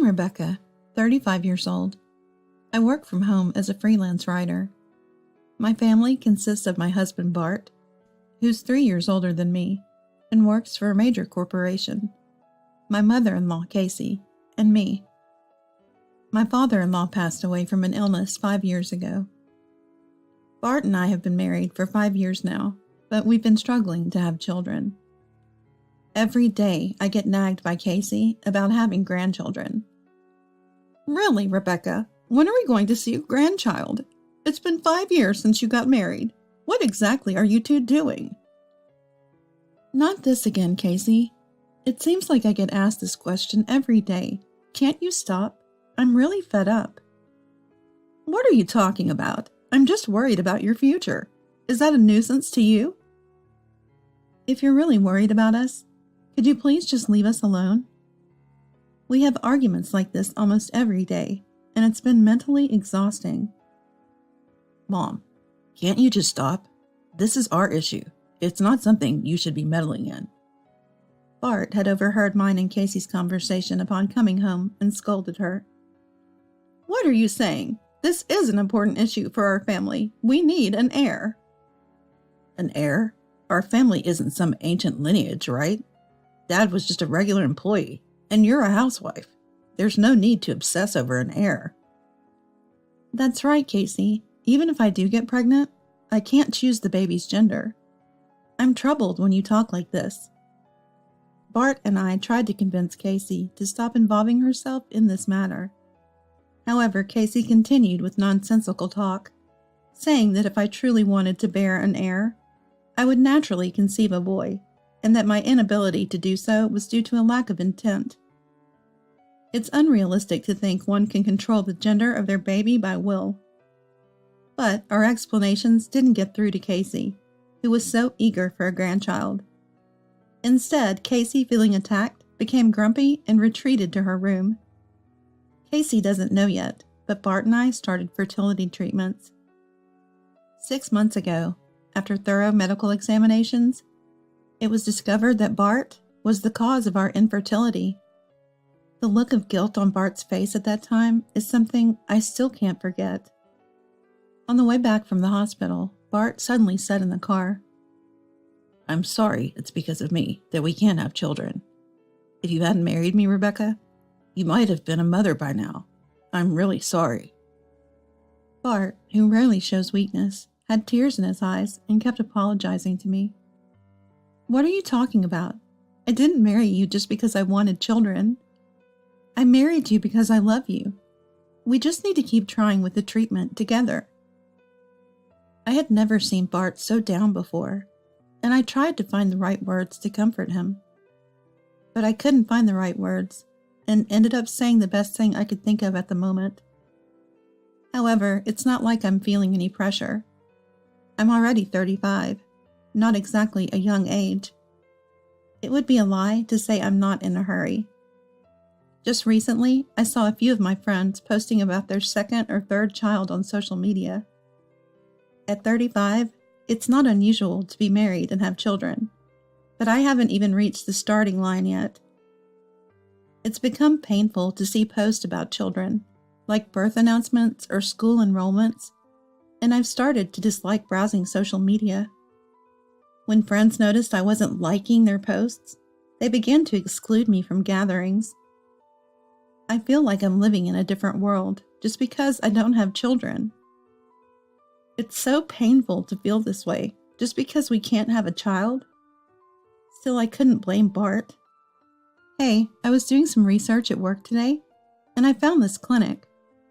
I'm Rebecca, 35 years old. I work from home as a freelance writer. My family consists of my husband Bart, who's 3 years older than me and works for a major corporation, my mother-in-law Casey, and me. My father-in-law passed away from an illness 5 years ago. Bart and I have been married for 5 years now, but we've been struggling to have children. Every day I get nagged by Casey about having grandchildren. Really, Rebecca? When are we going to see a grandchild? It's been 5 years since you got married. What exactly are you two doing? Not this again, Casey. It seems like I get asked this question every day. Can't you stop? I'm really fed up. What are you talking about? I'm just worried about your future. Is that a nuisance to you? If you're really worried about us, could you please just leave us alone? We have arguments like this almost every day, and it's been mentally exhausting. Mom, can't you just stop? This is our issue. It's not something you should be meddling in. Bart had overheard mine and Casey's conversation upon coming home and scolded her. What are you saying? This is an important issue for our family. We need an heir. An heir? Our family isn't some ancient lineage, right? Dad was just a regular employee, and you're a housewife. There's no need to obsess over an heir. That's right, Casey. Even if I do get pregnant, I can't choose the baby's gender. I'm troubled when you talk like this. Bart and I tried to convince Casey to stop involving herself in this matter. However, Casey continued with nonsensical talk, saying that if I truly wanted to bear an heir, I would naturally conceive a boy, and that my inability to do so was due to a lack of intent. It's unrealistic to think one can control the gender of their baby by will. But our explanations didn't get through to Casey, who was so eager for a grandchild. Instead, Casey, feeling attacked, became grumpy and retreated to her room. Casey doesn't know yet, but Bart and I started fertility treatments. 6 months ago, after thorough medical examinations, it was discovered that Bart was the cause of our infertility. The look of guilt on Bart's face at that time is something I still can't forget. On the way back from the hospital, Bart suddenly said in the car, I'm sorry it's because of me that we can't have children. If you hadn't married me, Rebecca, you might have been a mother by now. I'm really sorry. Bart, who rarely shows weakness, had tears in his eyes and kept apologizing to me. What are you talking about? I didn't marry you just because I wanted children. I married you because I love you. We just need to keep trying with the treatment together. I had never seen Bart so down before, and I tried to find the right words to comfort him. But I couldn't find the right words, and ended up saying the best thing I could think of at the moment. However, it's not like I'm feeling any pressure. I'm already 35, not exactly a young age. It would be a lie to say I'm not in a hurry. Just recently, I saw a few of my friends posting about their second or third child on social media. At 35, it's not unusual to be married and have children, but I haven't even reached the starting line yet. It's become painful to see posts about children, like birth announcements or school enrollments, and I've started to dislike browsing social media. When friends noticed I wasn't liking their posts, they began to exclude me from gatherings. I feel like I'm living in a different world just because I don't have children. It's so painful to feel this way just because we can't have a child. Still, I couldn't blame Bart. Hey, I was doing some research at work today, and I found this clinic.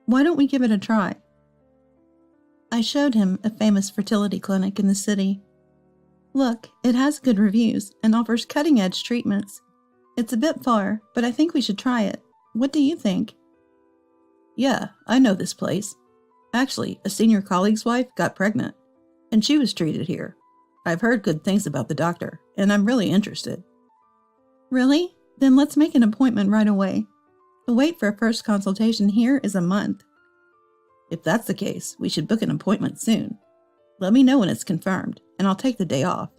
Why don't we give it a try? I showed him a famous fertility clinic in the city. Look, it has good reviews and offers cutting-edge treatments. It's a bit far, but I think we should try it. What do you think? Yeah, I know this place. Actually, a senior colleague's wife got pregnant, and she was treated here. I've heard good things about the doctor, and I'm really interested. Really? Then let's make an appointment right away. The wait for a first consultation here is a month. If that's the case, we should book an appointment soon. Let me know when it's confirmed, and I'll take the day off.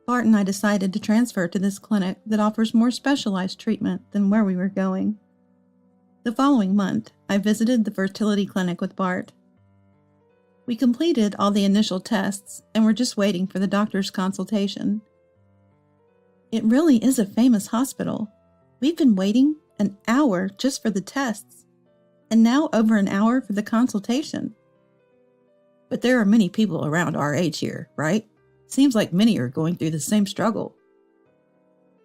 Bart and I decided to transfer to this clinic that offers more specialized treatment than where we were going. The following month, I visited the fertility clinic with Bart. We completed all the initial tests and were just waiting for the doctor's consultation. It really is a famous hospital. We've been waiting an hour just for the tests, and now over an hour for the consultation. But there are many people around our age here, right? Seems like many are going through the same struggle.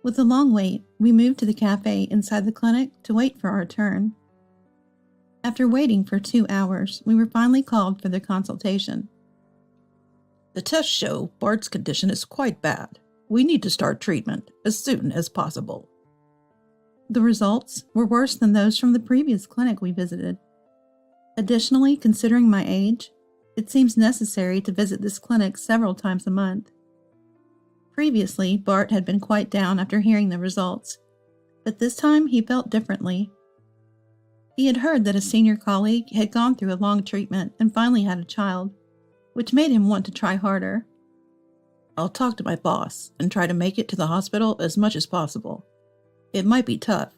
With the long wait, we moved to the cafe inside the clinic to wait for our turn. After waiting for 2 hours, we were finally called for the consultation. The tests show Bart's condition is quite bad. We need to start treatment as soon as possible. The results were worse than those from the previous clinic we visited. Additionally, considering my age, it seems necessary to visit this clinic several times a month. Previously, Bart had been quite down after hearing the results, but this time he felt differently. He had heard that a senior colleague had gone through a long treatment and finally had a child, which made him want to try harder. I'll talk to my boss and try to make it to the hospital as much as possible. It might be tough,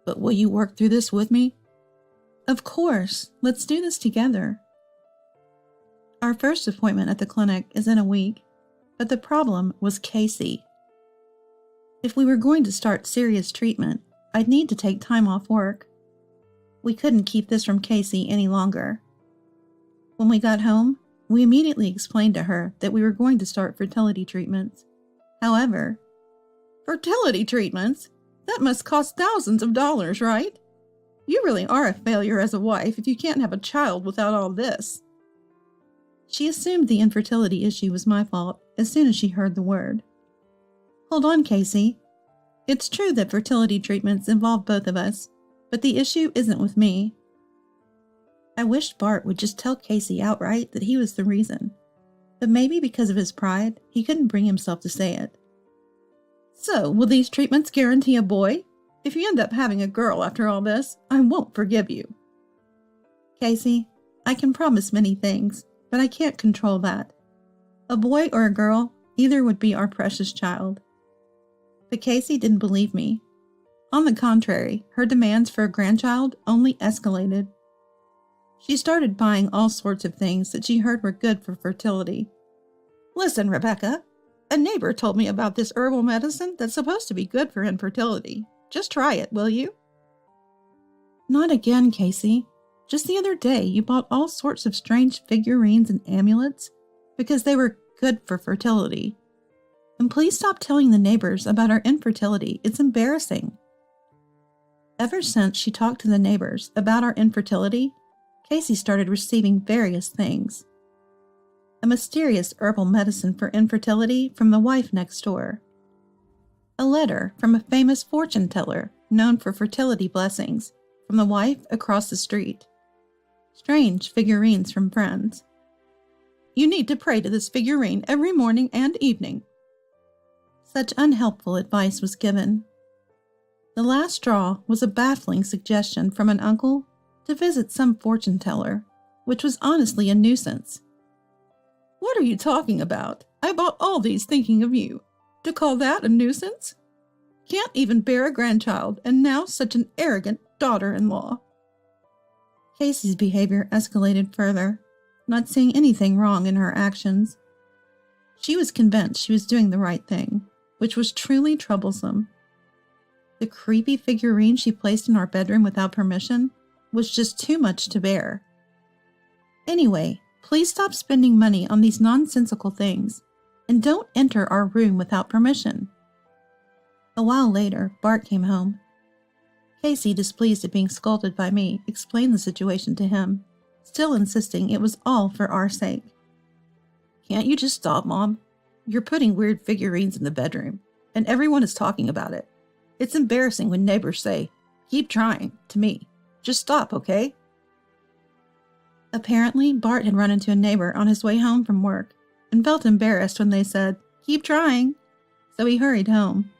but will you work through this with me? Of course, let's do this together. Our first appointment at the clinic is in a week, but the problem was Casey. If we were going to start serious treatment, I'd need to take time off work. We couldn't keep this from Casey any longer. When we got home, we immediately explained to her that we were going to start fertility treatments. However, fertility treatments? That must cost thousands of dollars, right? You really are a failure as a wife if you can't have a child without all this. She assumed the infertility issue was my fault as soon as she heard the word. Hold on, Casey. It's true that fertility treatments involve both of us, but the issue isn't with me. I wished Bart would just tell Casey outright that he was the reason, but maybe because of his pride, he couldn't bring himself to say it. So, will these treatments guarantee a boy? If you end up having a girl after all this, I won't forgive you. Casey, I can promise many things, but I can't control that. A boy or a girl, either would be our precious child. But Casey didn't believe me. On the contrary, her demands for a grandchild only escalated. She started buying all sorts of things that she heard were good for fertility. Listen, Rebecca. A neighbor told me about this herbal medicine that's supposed to be good for infertility. Just try it, will you? Not again, Casey. Just the other day, you bought all sorts of strange figurines and amulets because they were good for fertility. And please stop telling the neighbors about our infertility. It's embarrassing. Ever since she talked to the neighbors about our infertility, Casey started receiving various things. A mysterious herbal medicine for infertility from the wife next door. A letter from a famous fortune teller known for fertility blessings from the wife across the street. Strange figurines from friends. You need to pray to this figurine every morning and evening. Such unhelpful advice was given. The last straw was a baffling suggestion from an uncle to visit some fortune teller, which was honestly a nuisance. What are you talking about? I bought all these thinking of you. To call that a nuisance? Can't even bear a grandchild, and now such an arrogant daughter-in-law. Casey's behavior escalated further, not seeing anything wrong in her actions. She was convinced she was doing the right thing, which was truly troublesome. The creepy figurine she placed in our bedroom without permission was just too much to bear. Anyway, please stop spending money on these nonsensical things, and don't enter our room without permission. A while later, Bart came home. Casey, displeased at being scolded by me, explained the situation to him, still insisting it was all for our sake. Can't you just stop, Mom? You're putting weird figurines in the bedroom, and everyone is talking about it. It's embarrassing when neighbors say, "Keep trying," to me. Just stop, okay? Apparently, Bart had run into a neighbor on his way home from work and felt embarrassed when they said, "Keep trying," so he hurried home.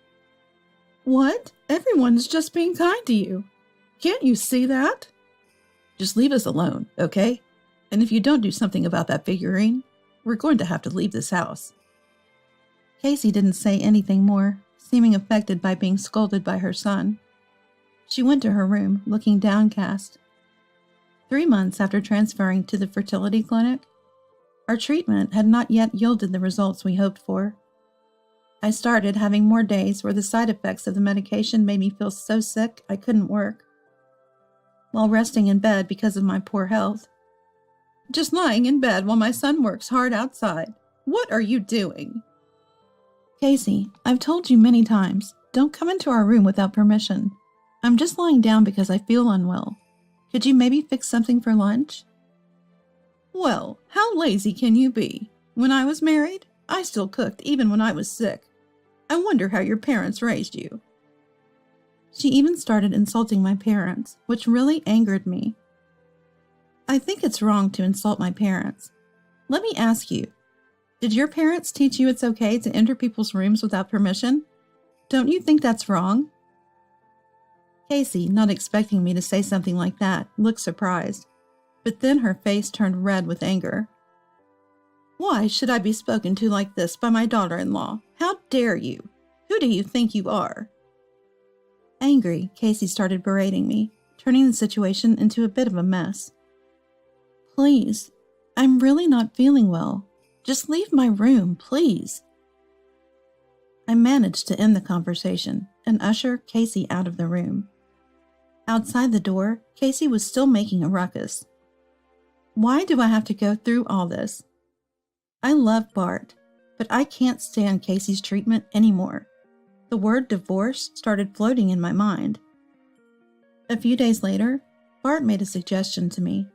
What? Everyone's just being kind to you. Can't you see that? Just leave us alone, okay? And if you don't do something about that figurine, we're going to have to leave this house. Casey didn't say anything more, seeming affected by being scolded by her son. She went to her room, looking downcast. 3 months after transferring to the fertility clinic, our treatment had not yet yielded the results we hoped for. I started having more days where the side effects of the medication made me feel so sick I couldn't work. While resting in bed because of my poor health. Just lying in bed while my son works hard outside. What are you doing? Casey, I've told you many times, don't come into our room without permission. I'm just lying down because I feel unwell. Could you maybe fix something for lunch? Well, how lazy can you be? When I was married, I still cooked even when I was sick. I wonder how your parents raised you. She even started insulting my parents, which really angered me. I think it's wrong to insult my parents. Let me ask you, did your parents teach you it's okay to enter people's rooms without permission? Don't you think that's wrong? Casey, not expecting me to say something like that, looked surprised, but then her face turned red with anger. Why should I be spoken to like this by my daughter-in-law? How dare you? Who do you think you are? Angry, Casey started berating me, turning the situation into a bit of a mess. Please, I'm really not feeling well. Just leave my room, please. I managed to end the conversation and usher Casey out of the room. Outside the door, Casey was still making a ruckus. Why do I have to go through all this? I love Bart, but I can't stand Casey's treatment anymore. The word divorce started floating in my mind. A few days later, Bart made a suggestion to me.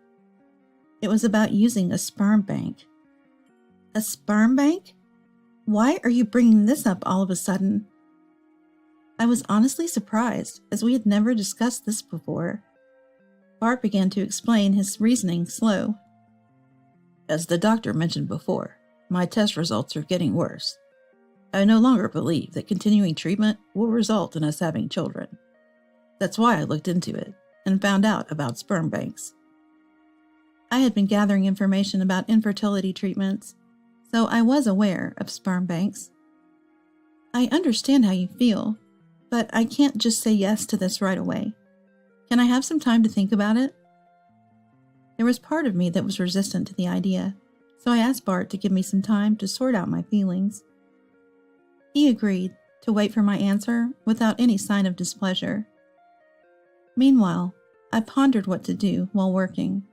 It was about using a sperm bank. A sperm bank? Why are you bringing this up all of a sudden? I was honestly surprised, as we had never discussed this before. Bart began to explain his reasoning slow. As the doctor mentioned before, my test results are getting worse. I no longer believe that continuing treatment will result in us having children. That's why I looked into it and found out about sperm banks. I had been gathering information about infertility treatments, so I was aware of sperm banks. I understand how you feel, but I can't just say yes to this right away. Can I have some time to think about it? There was part of me that was resistant to the idea, so I asked Bart to give me some time to sort out my feelings. He agreed to wait for my answer without any sign of displeasure. Meanwhile, I pondered what to do while working.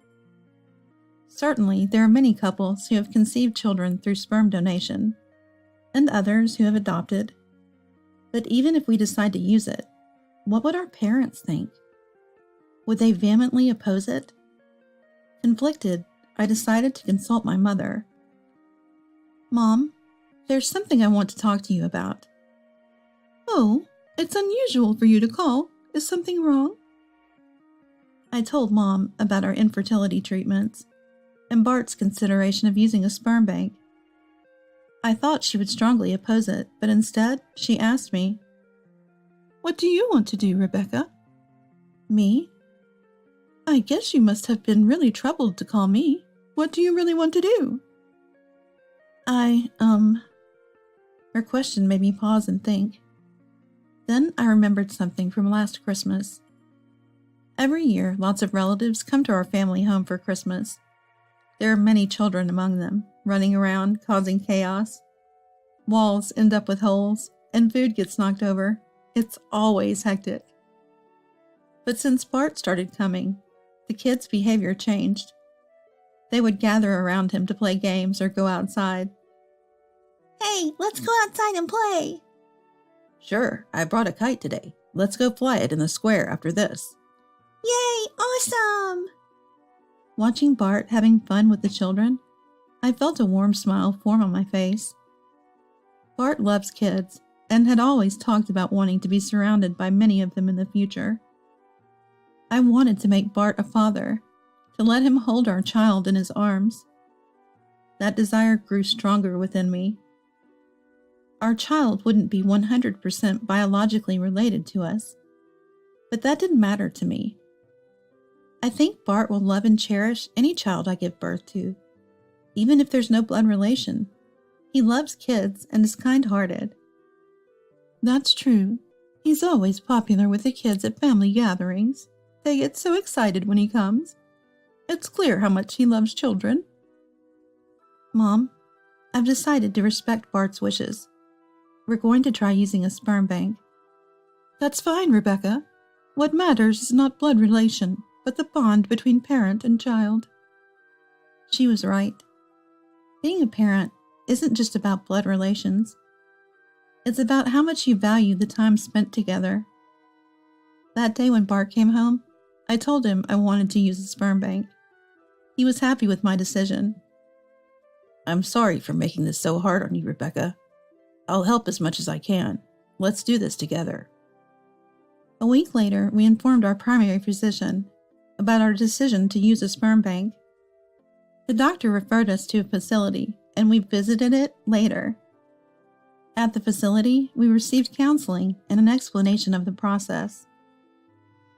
Certainly, there are many couples who have conceived children through sperm donation, and others who have adopted. But even if we decide to use it, what would our parents think? Would they vehemently oppose it? Conflicted, I decided to consult my mother. Mom, there's something I want to talk to you about. Oh, it's unusual for you to call. Is something wrong? I told Mom about our infertility treatments and Bart's consideration of using a sperm bank. I thought she would strongly oppose it, but instead, she asked me, What do you want to do, Rebecca? Me? I guess you must have been really troubled to call me. What do you really want to do? Her question made me pause and think. Then I remembered something from last Christmas. Every year, lots of relatives come to our family home for Christmas. There are many children among them, running around, causing chaos. Walls end up with holes, and food gets knocked over. It's always hectic. But since Bart started coming, the kids' behavior changed. They would gather around him to play games or go outside. Hey, let's go outside and play. Sure, I brought a kite today. Let's go fly it in the square after this. Yay, awesome! Watching Bart having fun with the children, I felt a warm smile form on my face. Bart loves kids and had always talked about wanting to be surrounded by many of them in the future. I wanted to make Bart a father, to let him hold our child in his arms. That desire grew stronger within me. Our child wouldn't be 100% biologically related to us, but that didn't matter to me. I think Bart will love and cherish any child I give birth to, even if there's no blood relation. He loves kids and is kind-hearted. That's true. He's always popular with the kids at family gatherings. They get so excited when he comes. It's clear how much he loves children. Mom, I've decided to respect Bart's wishes. We're going to try using a sperm bank. That's fine, Rebecca. What matters is not blood relation, but the bond between parent and child. She was right. Being a parent isn't just about blood relations. It's about how much you value the time spent together. That day when Bart came home, I told him I wanted to use a sperm bank. He was happy with my decision. I'm sorry for making this so hard on you, Rebecca. I'll help as much as I can. Let's do this together. A week later, we informed our primary physician about our decision to use a sperm bank. The doctor referred us to a facility, and we visited it later. At the facility, we received counseling and an explanation of the process.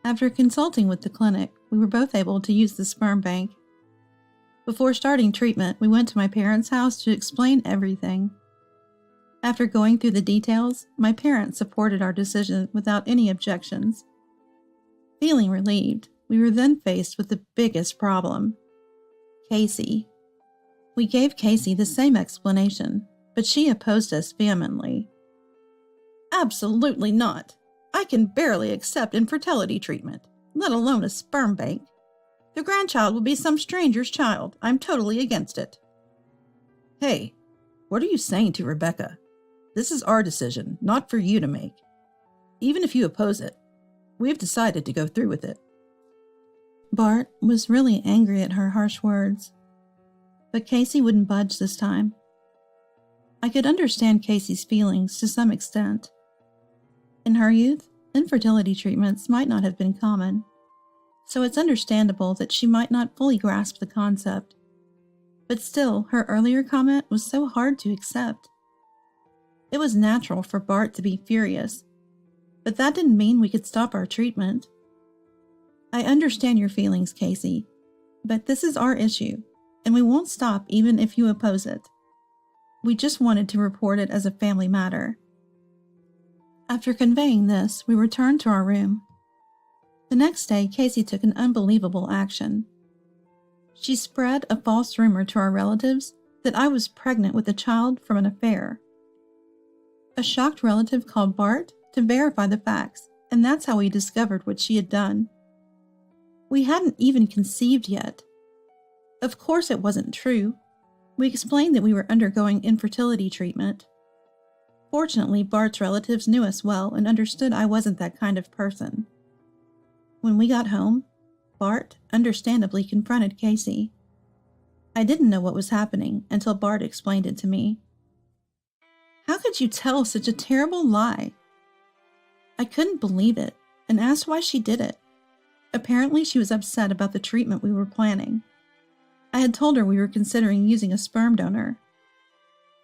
After consulting with the clinic, we were both able to use the sperm bank. Before starting treatment, we went to my parents' house to explain everything. After going through the details, my parents supported our decision without any objections. Feeling relieved, we were then faced with the biggest problem. Casey. We gave Casey the same explanation, but she opposed us vehemently. Absolutely not. I can barely accept infertility treatment, let alone a sperm bank. The grandchild will be some stranger's child. I'm totally against it. Hey, what are you saying to Rebecca? This is our decision, not for you to make. Even if you oppose it, we've decided to go through with it. Bart was really angry at her harsh words, but Casey wouldn't budge this time. I could understand Casey's feelings to some extent. In her youth, infertility treatments might not have been common, so it's understandable that she might not fully grasp the concept. But still, her earlier comment was so hard to accept. It was natural for Bart to be furious, but that didn't mean we could stop our treatment. I understand your feelings, Casey, but this is our issue, and we won't stop even if you oppose it. We just wanted to report it as a family matter. After conveying this, we returned to our room. The next day, Casey took an unbelievable action. She spread a false rumor to our relatives that I was pregnant with a child from an affair. A shocked relative called Bart to verify the facts, and that's how we discovered what she had done. We hadn't even conceived yet. Of course it wasn't true. We explained that we were undergoing infertility treatment. Fortunately, Bart's relatives knew us well and understood I wasn't that kind of person. When we got home, Bart understandably confronted Casey. I didn't know what was happening until Bart explained it to me. How could you tell such a terrible lie? I couldn't believe it and asked why she did it. Apparently, she was upset about the treatment we were planning. I had told her we were considering using a sperm donor.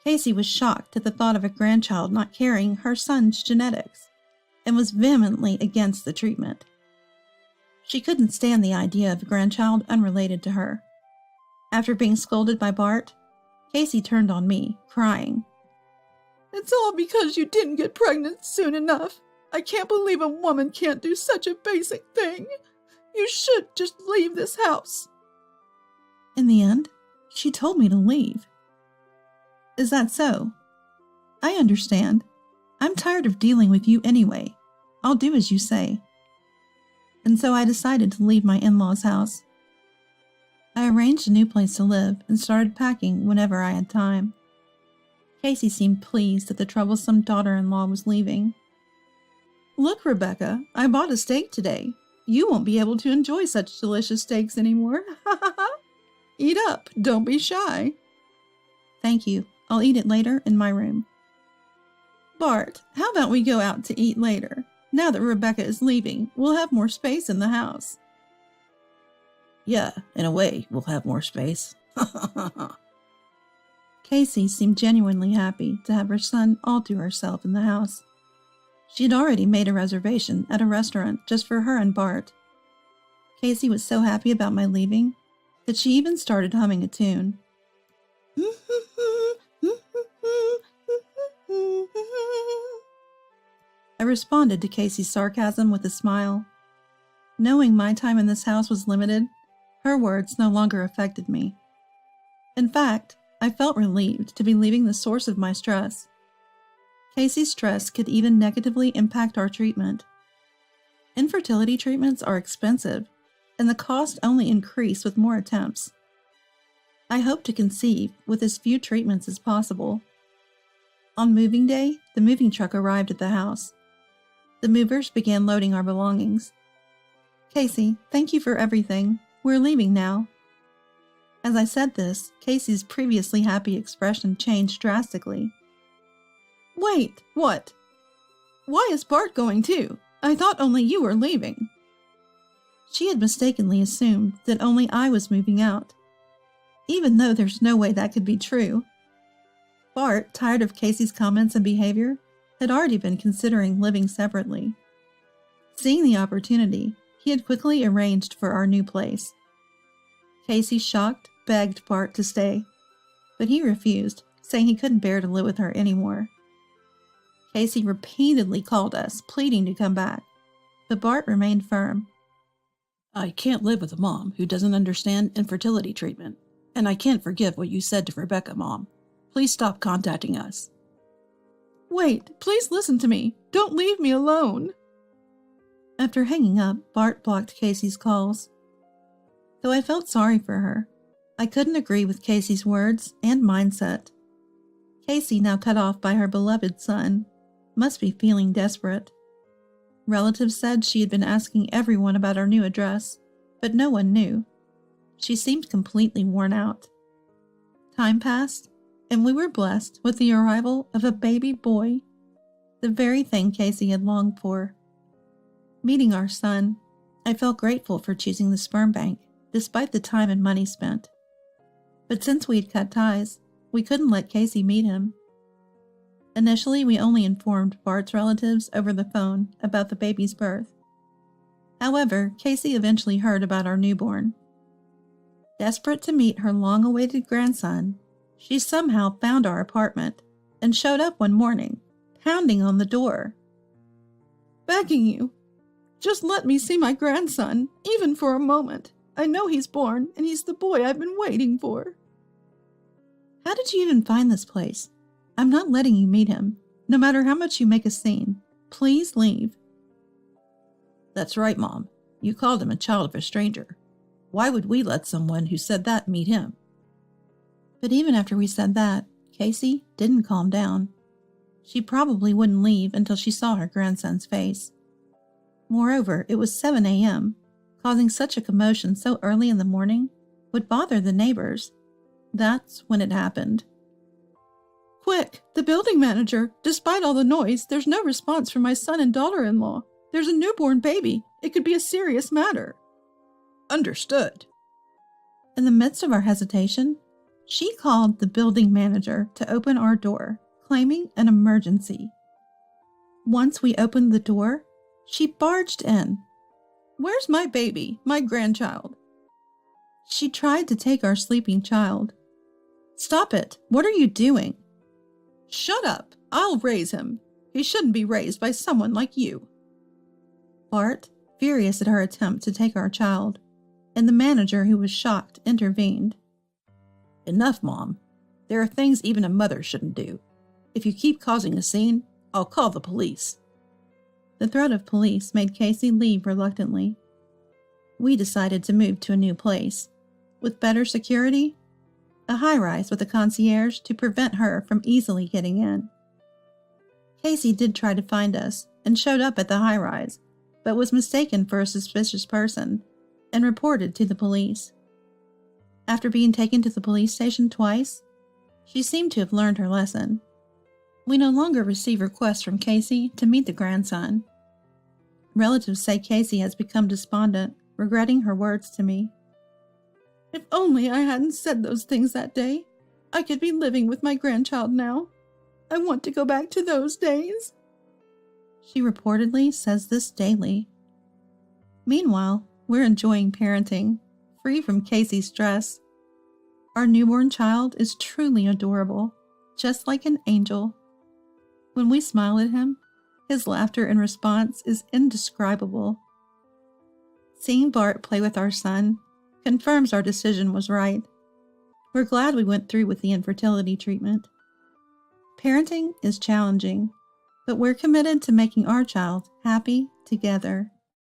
Casey was shocked at the thought of a grandchild not carrying her son's genetics and was vehemently against the treatment. She couldn't stand the idea of a grandchild unrelated to her. After being scolded by Bart, Casey turned on me, crying. It's all because you didn't get pregnant soon enough. I can't believe a woman can't do such a basic thing. You should just leave this house. In the end, she told me to leave. Is that so? I understand. I'm tired of dealing with you anyway. I'll do as you say. And so I decided to leave my in-laws' house. I arranged a new place to live and started packing whenever I had time. Casey seemed pleased that the troublesome daughter-in-law was leaving. Look, Rebecca, I bought a steak today. You won't be able to enjoy such delicious steaks anymore. Eat up, don't be shy. Thank you. I'll eat it later in my room. Bart, how about we go out to eat later? Now that Rebecca is leaving, we'll have more space in the house. Yeah, in a way, we'll have more space. Casey seemed genuinely happy to have her son all to herself in the house. She had already made a reservation at a restaurant just for her and Bart. Casey was so happy about my leaving that she even started humming a tune. I responded to Casey's sarcasm with a smile. Knowing my time in this house was limited, her words no longer affected me. In fact, I felt relieved to be leaving the source of my stress. Casey's stress could even negatively impact our treatment. Infertility treatments are expensive, and the cost only increase with more attempts. I hope to conceive with as few treatments as possible. On moving day, the moving truck arrived at the house. The movers began loading our belongings. Casey, thank you for everything. We're leaving now. As I said this, Casey's previously happy expression changed drastically. Wait, what? Why is Bart going too? I thought only you were leaving. She had mistakenly assumed that only I was moving out, even though there's no way that could be true. Bart, tired of Casey's comments and behavior, had already been considering living separately. Seeing the opportunity, he had quickly arranged for our new place. Casey, shocked, begged Bart to stay, but he refused, saying he couldn't bear to live with her anymore. Casey repeatedly called us, pleading to come back, but Bart remained firm. I can't live with a mom who doesn't understand infertility treatment, and I can't forgive what you said to Rebecca, Mom. Please stop contacting us. Wait, please listen to me. Don't leave me alone. After hanging up, Bart blocked Casey's calls. Though I felt sorry for her, I couldn't agree with Casey's words and mindset. Casey, now cut off by her beloved son, must be feeling desperate. Relatives said she had been asking everyone about our new address, but no one knew. She seemed completely worn out. Time passed, and we were blessed with the arrival of a baby boy, the very thing Casey had longed for. Meeting our son, I felt grateful for choosing the sperm bank, despite the time and money spent. But since we had cut ties, we couldn't let Casey meet him. Initially, we only informed Bart's relatives over the phone about the baby's birth. However, Casey eventually heard about our newborn. Desperate to meet her long-awaited grandson, she somehow found our apartment and showed up one morning, pounding on the door. Begging you, just let me see my grandson, even for a moment. I know he's born, and he's the boy I've been waiting for. How did you even find this place? I'm not letting you meet him, no matter how much you make a scene. Please leave. That's right, Mom. You called him a child of a stranger. Why would we let someone who said that meet him? But even after we said that, Casey didn't calm down. She probably wouldn't leave until she saw her grandson's face. Moreover, it was 7 a.m. Causing such a commotion so early in the morning would bother the neighbors. That's when it happened. Quick, the building manager! Despite all the noise, there's no response from my son and daughter-in-law. There's a newborn baby. It could be a serious matter. Understood. In the midst of our hesitation, she called the building manager to open our door, claiming an emergency. Once we opened the door, she barged in. Where's my baby, my grandchild? She tried to take our sleeping child. Stop it! What are you doing? Shut up! I'll raise him. He shouldn't be raised by someone like you. Bart, furious at her attempt to take our child, and the manager, who was shocked, intervened. Enough, Mom. There are things even a mother shouldn't do. If you keep causing a scene, I'll call the police. The threat of police made Casey leave reluctantly. We decided to move to a new place, with better security, a high-rise with a concierge to prevent her from easily getting in. Casey did try to find us and showed up at the high-rise, but was mistaken for a suspicious person and reported to the police. After being taken to the police station twice, she seemed to have learned her lesson. We no longer receive requests from Casey to meet the grandson. Relatives say Casey has become despondent, regretting her words to me. If only I hadn't said those things that day, I could be living with my grandchild now. I want to go back to those days. She reportedly says this daily. Meanwhile, we're enjoying parenting, free from Casey's stress. Our newborn child is truly adorable, just like an angel. When we smile at him, His laughter in response is indescribable. Seeing Bart play with our son confirms our decision was right. We're glad we went through with the infertility treatment. Parenting is challenging, but we're committed to making our child happy together.